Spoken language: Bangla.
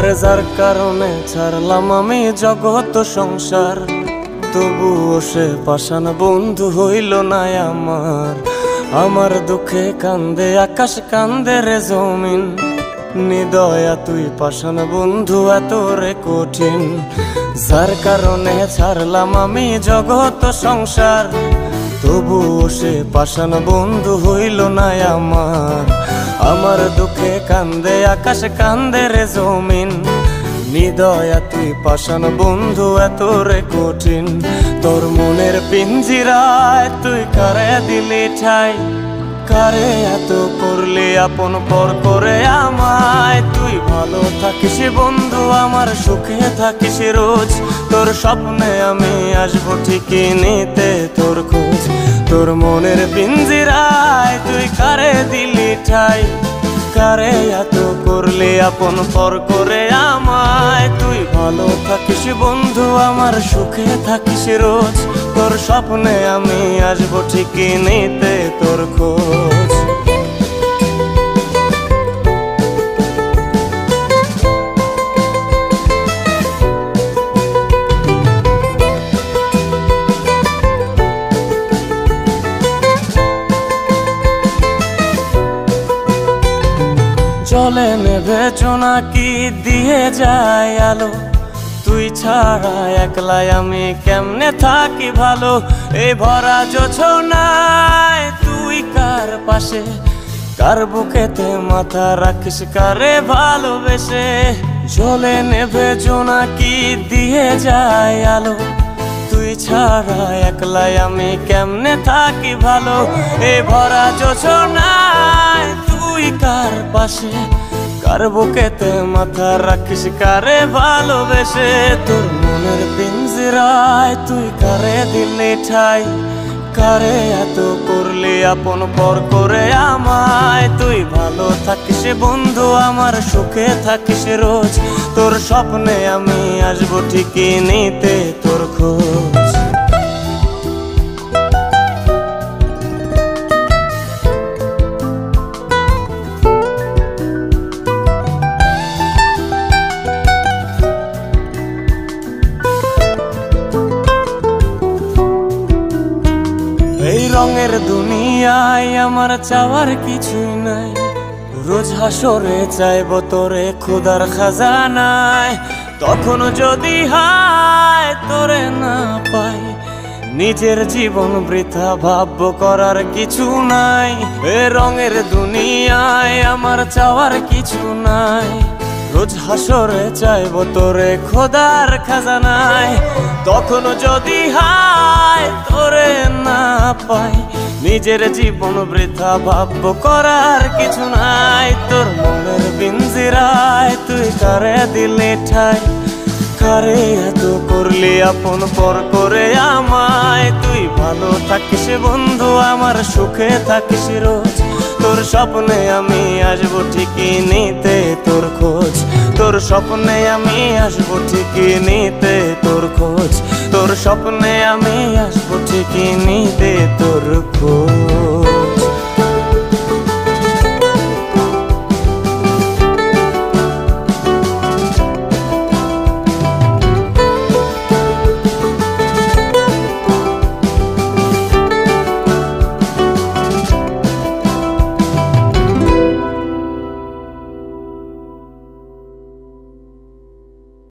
আরে যার কারণে ছাড়লাম আমি জগৎ সংসার, তবুও সে পাষাণ বন্ধু হইল না আমার। আমার দুঃখে কান্দে আকাশ, কান্দে রে জমিন, নিদয়া তুই পাষাণ বন্ধু এত রে কঠিন। যার কারণে ছাড়লাম আমি জগৎ সংসার, তবুও সে পাষাণ বন্ধু হইল না আমার। আমার দুঃখে কান্দে আকাশ, কান্দে রে জমিন, নিদয়া তুই পাষাণ বন্ধু এত রে কঠিন। তোর মনের পিঞ্জিরায় তুই কারে দিলি ঠাই, কারে এত করলি আপন পর করে আমায়। তুই ভালো থাকিস বন্ধু আমার, সুখে থাকিস রোজ, তোর স্বপ্নে আমি আসবো ঠিকই নিতে তোর খোঁজ। তোর মনের পিঞ্জিরায় তুই কারে দিলি ঠাই, কারে এত করলি আপন পর করে আমায়। তুই ভালো থাকিস বন্ধু আমার, সুখে থাকিস রোজ, তোর স্বপ্নে আমি আসবো ঠিকই নিতে তোর খোঁজ। জলে নেভে জোনাকি দিয়ে যায় আলো, তুই ছাড়া একলাই আমি কেমনে থাকি ভালো। এই ভরা জোছনায় তুই কার পাশে, কার বুকেতে মাথা রাখিস কারে ভালোবেসে। জলে নেভে জোনাকি দিয়ে যায় আলো, তুই ছাড়া একলাই আমি কেমনে থাকি ভালো। এই ভরা জোছনায় তুই কার পাশে, কার বুকেতে মাথা রাখিস কারে ভালোবেসে। তোর মনের পিঞ্জিরায় তুই কারে দিলি ঠাই, কারে এত করলি আপন পর করে আমায়। তুই ভালো থাকিস বন্ধু আমার, সুখে থাকিস রোজ, তোর স্বপ্নে আমি আসবো ঠিকই নিতে তোর খোঁজ। এই রঙের দুনিয়ায় আমার চাওয়ার কিছুই নাই, রোজ হাসরে চাইব তোরে খোদার খাজানায়। তখন যদি হায় তোরে না পাই, নিজের জীবন বৃথা ভাবব করার কিছু নাই। এ রঙের দুনিয়ায় আমার চাওয়ার কিছু নাই, রোজ হাসরে চাইব তোরে খোদার খাজানায়। তখন যদি হায় তোরে না পাই, নিজের জীবন বৃথা ভাবব করার কিছু নাই। তোর মনের পিঞ্জিরায় তুই কারে দিলি ঠাই, কারে এত করলি আপন পর করে আমায়। তুই ভালো থাকিস বন্ধু আমার, সুখে থাকিস রোজ, তোর স্বপ্নে আমি আসবো ঠিকই নিতে তোর খোঁজ। তোর স্বপ্নে আমি আসবো ঠিকই নিতে তোর খোঁজ, তোর স্বপ্নে আমি আসবো ঠিকই নিতে তোর খোঁজ।